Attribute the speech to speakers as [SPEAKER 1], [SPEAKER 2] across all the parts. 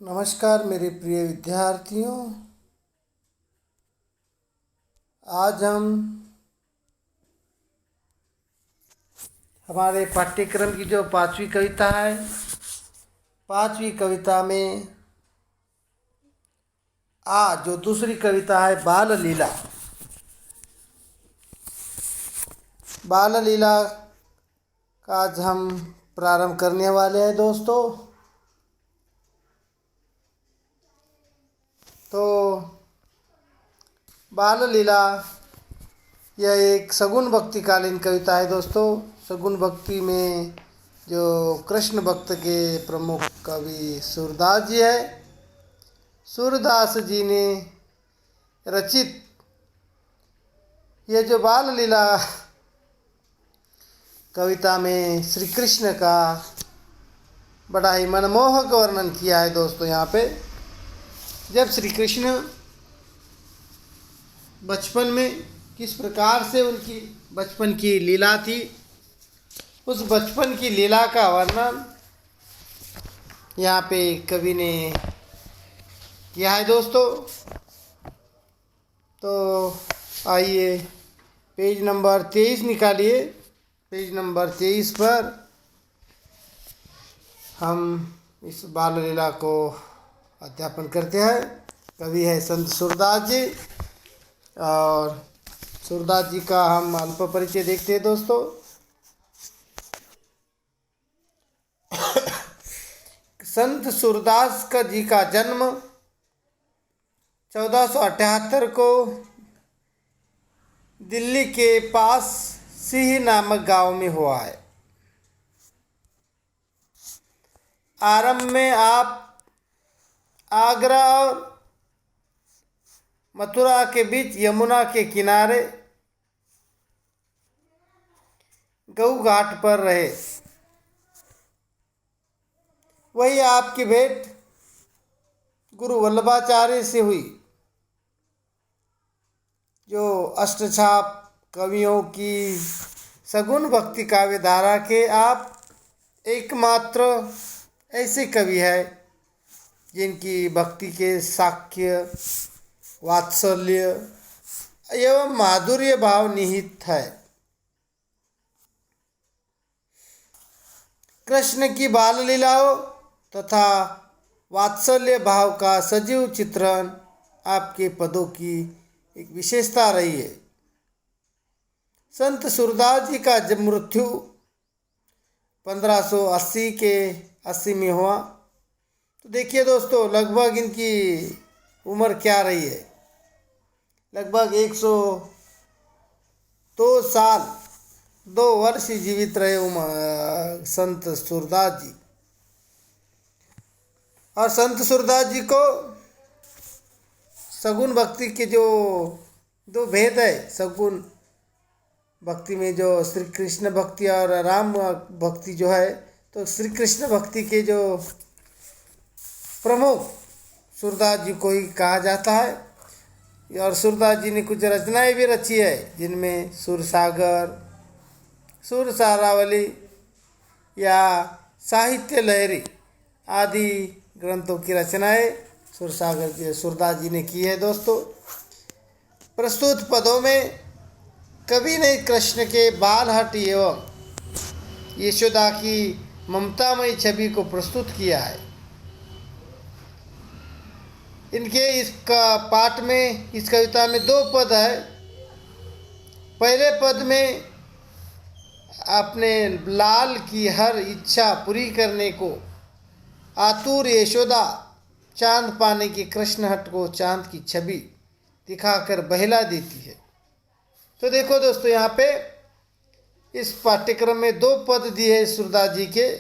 [SPEAKER 1] नमस्कार मेरे प्रिय विद्यार्थियों। आज हम हमारे पाठ्यक्रम की जो 5वीं कविता है, 5वीं कविता में जो दूसरी कविता है बाल लीला। बाल लीला का आज हम प्रारंभ करने वाले हैं दोस्तों। तो बाल लीला यह एक सगुन भक्तिकालीन कविता है दोस्तों। सगुन भक्ति में जो कृष्ण भक्त के प्रमुख कवि सूरदास जी है, सूरदास जी ने रचित यह जो बाल लीला कविता में श्री कृष्ण का बड़ा ही मनमोहक वर्णन किया है दोस्तों। यहाँ पे जब श्री कृष्ण बचपन में किस प्रकार से उनकी बचपन की लीला थी, उस बचपन की लीला का वर्णन यहाँ पे कवि ने किया है दोस्तों। तो आइए पेज नंबर 23 निकालिए। पेज नंबर 23 पर हम इस बाल लीला को अध्यापन करते हैं। कवि है संत सूरदास जी, और सूरदास जी का हम अल्प परिचय देखते हैं दोस्तों। संत सूरदास का जी का जन्म 1478 को दिल्ली के पास सिंह नामक गांव में हुआ है। आरंभ में आप आगरा और मथुरा के बीच यमुना के किनारे गऊ घाट पर रहे। वही आपकी भेंट गुरु वल्लभाचार्य से हुई, जो अष्टछाप कवियों की सगुन भक्ति काव्य धारा के आप एकमात्र ऐसे कवि हैं जिनकी भक्ति के साक्ष्य, वात्सल्य एवं माधुर्य भाव निहित है। कृष्ण की बाल लीलाओं तथा वात्सल्य भाव का सजीव चित्रण आपके पदों की एक विशेषता रही है। संत सूरदास जी का जब मृत्यु 1580 के 80 में हुआ, तो देखिए दोस्तों लगभग इनकी उम्र क्या रही है। लगभग 102 साल 2 वर्ष जीवित रहे संत सूरदास जी। और संत सूरदास जी को सगुन भक्ति के जो दो भेद है, सगुन भक्ति में जो श्री कृष्ण भक्ति और राम भक्ति जो है, तो श्री कृष्ण भक्ति के जो प्रमुख सूरदास जी को ही कहा जाता है। और सूरदास जी ने कुछ रचनाएं भी रची है, जिनमें सुरसागर, सुर सारावली या साहित्य लहरी आदि ग्रंथों की रचनाएं सुरसागर के सूरदास जी ने की है दोस्तों। प्रस्तुत पदों में कवि ने कृष्ण के बाल हट एवं यशोदा की ममतामयी छवि को प्रस्तुत किया है। इनके इस पाठ में, इस कविता में 2 पद है। पहले पद में अपने लाल की हर इच्छा पूरी करने को आतुर यशोदा चांद पाने की कृष्ण हट को चांद की छवि दिखाकर बहला देती है। तो देखो दोस्तों, यहाँ पे इस पाठ्यक्रम में 2 पद दिए हैं सूरदास जी के।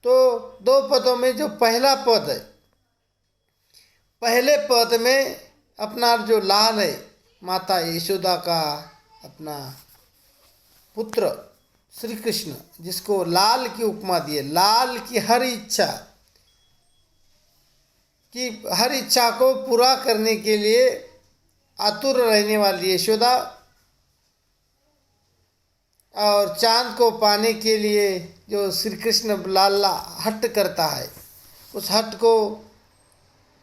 [SPEAKER 1] तो 2 पदों में जो पहला पद है, पहले पद में अपना जो लाल है, माता यशोदा का अपना पुत्र श्री कृष्ण, जिसको लाल की उपमा दी है, लाल की हर इच्छा को पूरा करने के लिए आतुर रहने वाली यशोदा, और चांद को पाने के लिए जो श्री कृष्ण लाला हट करता है, उस हट को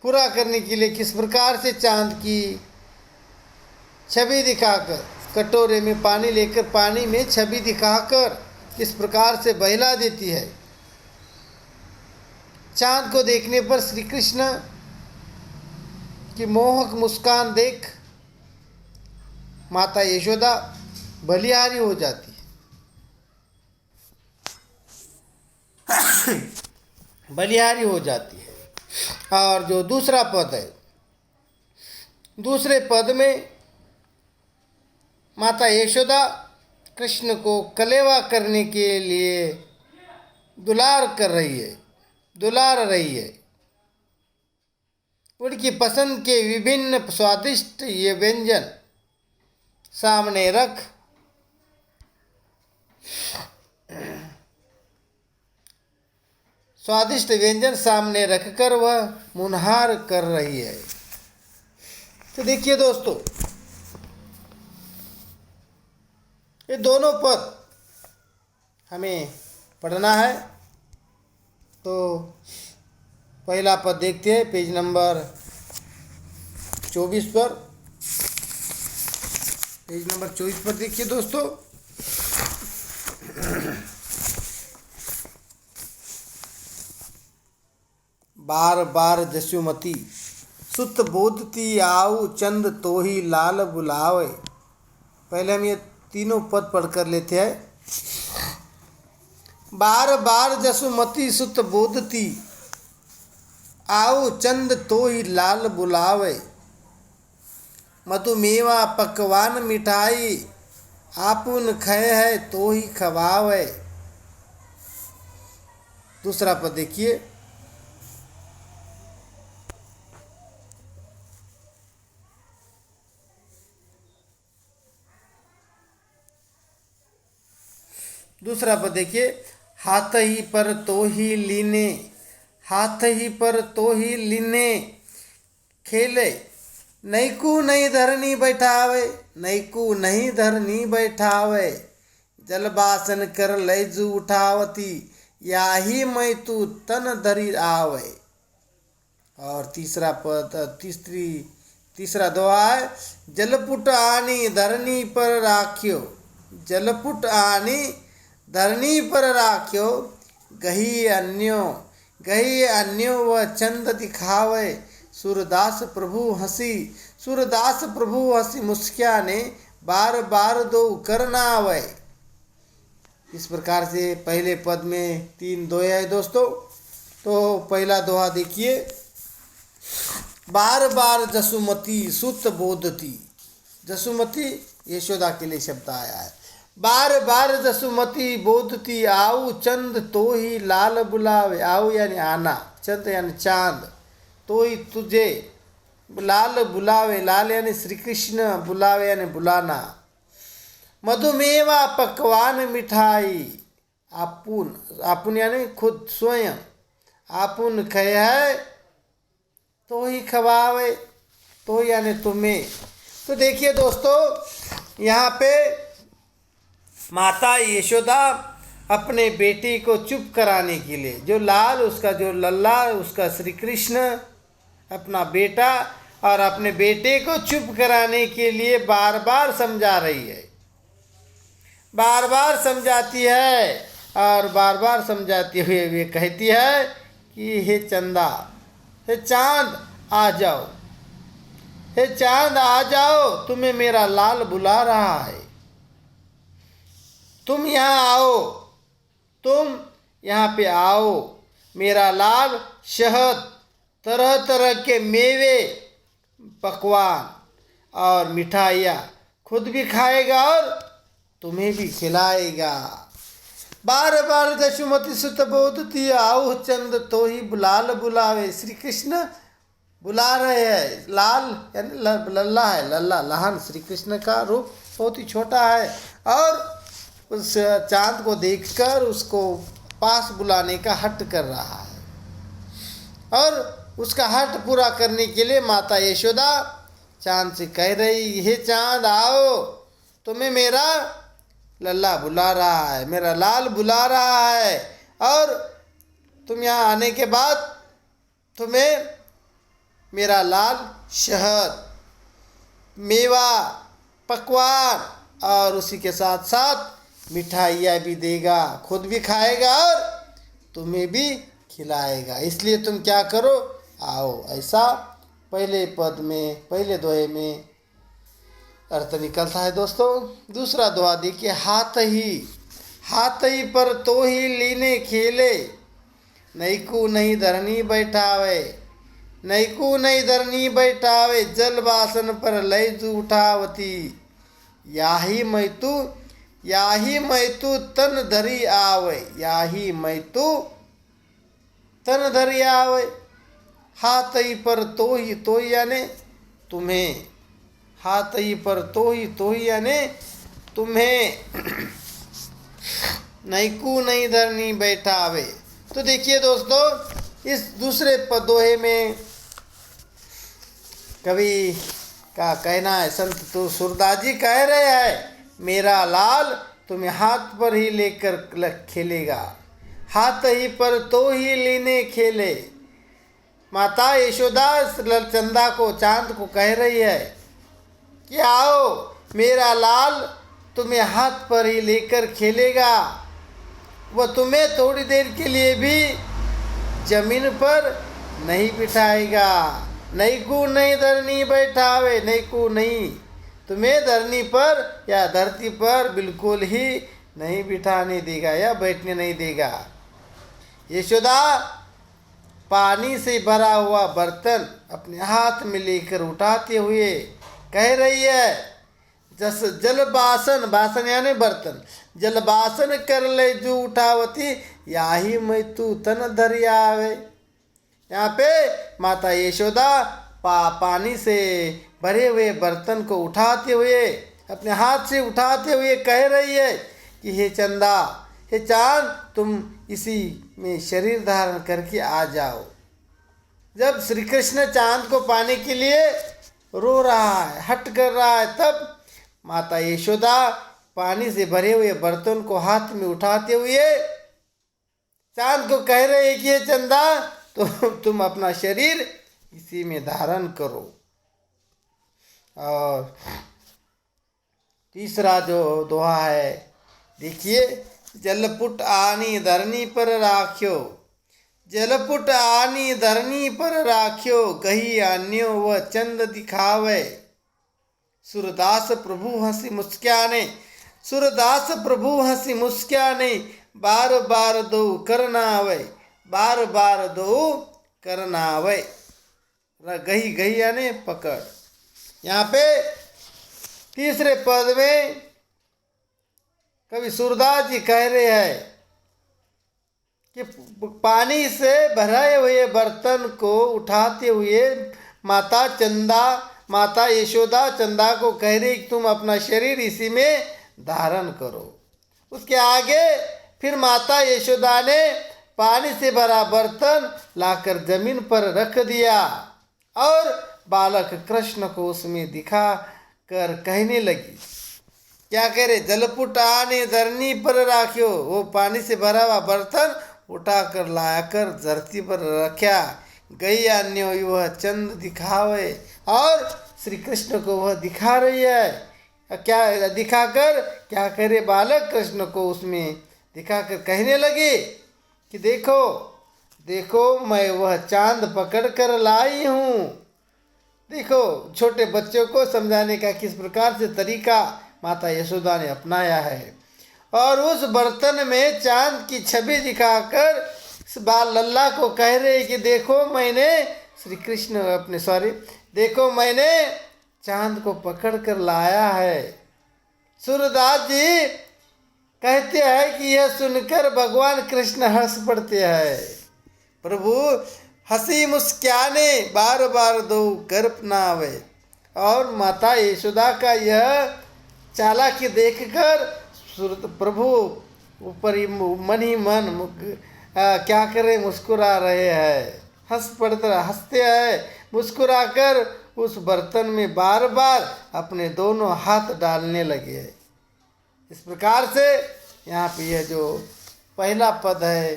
[SPEAKER 1] पूरा करने के लिए किस प्रकार से चांद की छवि दिखाकर, कटोरे में पानी लेकर पानी में छवि दिखाकर किस प्रकार से बहला देती है। चांद को देखने पर श्री कृष्ण की मोहक मुस्कान देख माता यशोदा बलिहारी हो जाती है, बलिहारी हो जाती है। और जो दूसरा पद है, दूसरे पद में माता यशोदा कृष्ण को कलेवा करने के लिए दुलार रही है। उनकी पसंद के विभिन्न स्वादिष्ट ये व्यंजन सामने रख रखकर वह मुनहार कर रही है। तो देखिए दोस्तों, ये दोनों पद हमें पढ़ना है। तो पहला पद देखते हैं पेज नंबर 24 पर। पेज नंबर 24 पर देखिए दोस्तों, बार बार जसुमती सुत बोधती आऊ चंद तो ही लाल बुलावे। पहले हम ये तीनों पद पढ़ कर लेते हैं। बार बार जसुमती सुत बोधती आऊ चंद तो ही लाल बुलावे। मधुमेवा पकवान मिठाई आपुन खय है तो ही खवावे। दूसरा पद देखिए, दूसरा पद देखिए, हाथ ही पर तो ही लीने, हाथ ही पर तो ही लीने खेले, नैकू नहीं धरनी बैठावे, नैकू नहीं धरनी बैठावे। जल बासन कर लैजू उठावती, याही मैं तू तन धरी आवे। और तीसरा पद तीसरा दोहा है, जलपुट आनी धरनी पर राख्यो, जलपुट आनी धरनी पर राख्यो। गही अन्यो व चंद दिखावे। सूरदास प्रभु हंसी मुस्कियाने, बार बार दो करना आवे। इस प्रकार से पहले पद में 3 दोहे है दोस्तों। तो पहला दोहा देखिए, बार बार जसुमती सुत बोधती। जसुमती यशोदा के लिए शब्द आया है। बार बार जसुमती बोधती आऊ चंद तो ही लाल बुलावे। आऊ यानी आना, चंद यानी चांद, तो ही तुझे लाल बुलावे। लाल यानी श्री कृष्ण, बुलावे यानी बुलाना। मधुमेवा पकवान मिठाई, आपुन यानी खुद स्वयं, आपुन खय है तो ही खवावे, तो यानी तुम्हें। तो देखिए दोस्तों, यहाँ पे माता यशोदा अपने बेटे को चुप कराने के लिए, जो लाल उसका जो लल्ला उसका श्री कृष्ण अपना बेटा, और अपने बेटे को चुप कराने के लिए बार बार समझा रही है, बार बार समझाती है। और बार बार समझाते हुए वे कहती है कि हे चंदा, हे चांद आ जाओ, हे चांद आ जाओ, तुम्हें मेरा लाल बुला रहा है। तुम यहाँ आओ, तुम यहाँ पे आओ। मेरा लाल शहद, तरह तरह के मेवे, पकवान और मिठाइयाँ खुद भी खाएगा और तुम्हें भी खिलाएगा। बार बार जसुमती सुत बोधती आऊ चंद तो ही लाल बुलावे। श्री कृष्ण बुला रहे हैं। लाल यानी लल्ला है, लल्ला लहान श्री कृष्ण का रूप बहुत ही छोटा है, और उस चांद को देखकर उसको पास बुलाने का हट कर रहा है। और उसका हट पूरा करने के लिए माता यशोदा चांद से कह रही, हे चांद आओ, तुम्हें मेरा लल्ला बुला रहा है, मेरा लाल बुला रहा है। और तुम यहाँ आने के बाद तुम्हें मेरा लाल शहद, मेवा, पकवान और उसी के साथ साथ मिठाइयाँ भी देगा, खुद भी खाएगा और तुम्हें भी खिलाएगा। इसलिए तुम क्या करो, आओ। ऐसा पहले पद में, पहले दोहे में अर्थ निकलता है दोस्तों। दूसरा दोहा देखिए, हाथ ही पर तो ही लीने खेले, नैकू नहीं धरनी बैठावे, नैकू नहीं धरनी बैठावे, जल बासन पर लय जू उठावती, याही मैं तू तन धरी आवे, याही मैं तू तन धरी आवे। हाथ ही पर तो ही यानी तुम्हें, हाथ ही पर तो ही यानी तुम्हें, नैकू नहीं धरनी बैठावे। तो देखिए दोस्तों, इस दूसरे दोहे में कवि का कहना है, संत तो सूरदास जी कह रहे हैं, मेरा लाल तुम्हें हाथ पर ही लेकर खेलेगा, हाथ ही पर तो ही लेने खेले। माता यशोदा चंदा को, चांद को कह रही है कि आओ, मेरा लाल तुम्हें हाथ पर ही लेकर खेलेगा, वह तुम्हें थोड़ी देर के लिए भी जमीन पर नहीं बिठाएगा, नैकू नहीं धरनी बैठावे, नैकू नहीं तुम्हें धरनी पर या धरती पर बिल्कुल ही नहीं बिठाने देगा या बैठने नहीं देगा। यशोदा पानी से भरा हुआ बर्तन अपने हाथ में लेकर उठाते हुए कह रही है, जस जल बासन, बासन यानी बर्तन, जल बासन कर ले जो उठावती, याही मैं तू तन धरी आवे। यहाँ पे माता यशोदा पानी से भरे हुए बर्तन को उठाते हुए, अपने हाथ से उठाते हुए कह रही है कि हे चंदा, हे चांद, तुम इसी में शरीर धारण करके आ जाओ। जब श्री कृष्ण चांद को पाने के लिए रो रहा है, हट कर रहा है, तब माता यशोदा पानी से भरे हुए बर्तन को हाथ में उठाते हुए चांद को कह रहे हैं कि हे चंदा, तो तुम अपना शरीर इसी में धारण करो। और तीसरा जो दोहा है देखिए, जलपुट आनी धरनी पर राख्यो, जलपुट आनी धरनी पर राख्यो, गही आन्यो व चंद दिखावे, सूरदास प्रभु हंसी मुस्क्याने, सूरदास प्रभु हंसी मुस्क्याने, बार बार दो करना आवे, बार बार दो करना आवे। गही गही यानी पकड़। यहाँ पे तीसरे पद में कवि सूरदास जी कह रहे हैं कि पानी से भरे हुए बर्तन को उठाते हुए माता यशोदा चंदा को कह रही कि तुम अपना शरीर इसी में धारण करो। उसके आगे फिर माता यशोदा ने पानी से भरा बर्तन लाकर जमीन पर रख दिया और बालक कृष्ण को उसमें दिखा कर कहने लगी, क्या कह रहे, जलपुट आने धरनी पर राख्यो, वो पानी से भरा हुआ बर्तन उठा कर लाया कर धरती पर रखा, गई अन्यो वह चंद दिखावे, और श्री कृष्ण को वह दिखा रही है। क्या दिखाकर क्या करे, बालक कृष्ण को उसमें दिखाकर कहने लगे कि देखो देखो मैं वह चांद पकड़ कर लाई हूँ। देखो, छोटे बच्चों को समझाने का किस प्रकार से तरीका माता यशोदा ने अपनाया है। और उस बर्तन में चांद की छवि दिखाकर बाल लल्ला को कह रहे कि देखो देखो मैंने चांद को पकड़ कर लाया है। सूरदास जी कहते हैं कि यह सुनकर भगवान कृष्ण हंस पड़ते हैं। प्रभु हंसी मुस्क्याने बार बार दो गर्भ ना आवे। और माता यशोदा का यह चालाकी देखकर प्रभु ऊपर ही मन क्या करे, मुस्कुरा रहे हैं, हंसते हैं। मुस्कुराकर उस बर्तन में बार बार अपने दोनों हाथ डालने लगे। इस प्रकार से यहाँ पे यह जो पहला पद है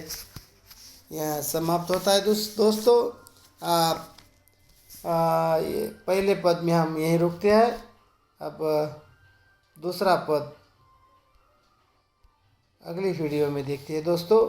[SPEAKER 1] यह समाप्त होता है। दोस्तों, आप ये पहले पद में हम यहीं रुकते हैं। अब दूसरा पद अगली वीडियो में देखते हैं दोस्तों।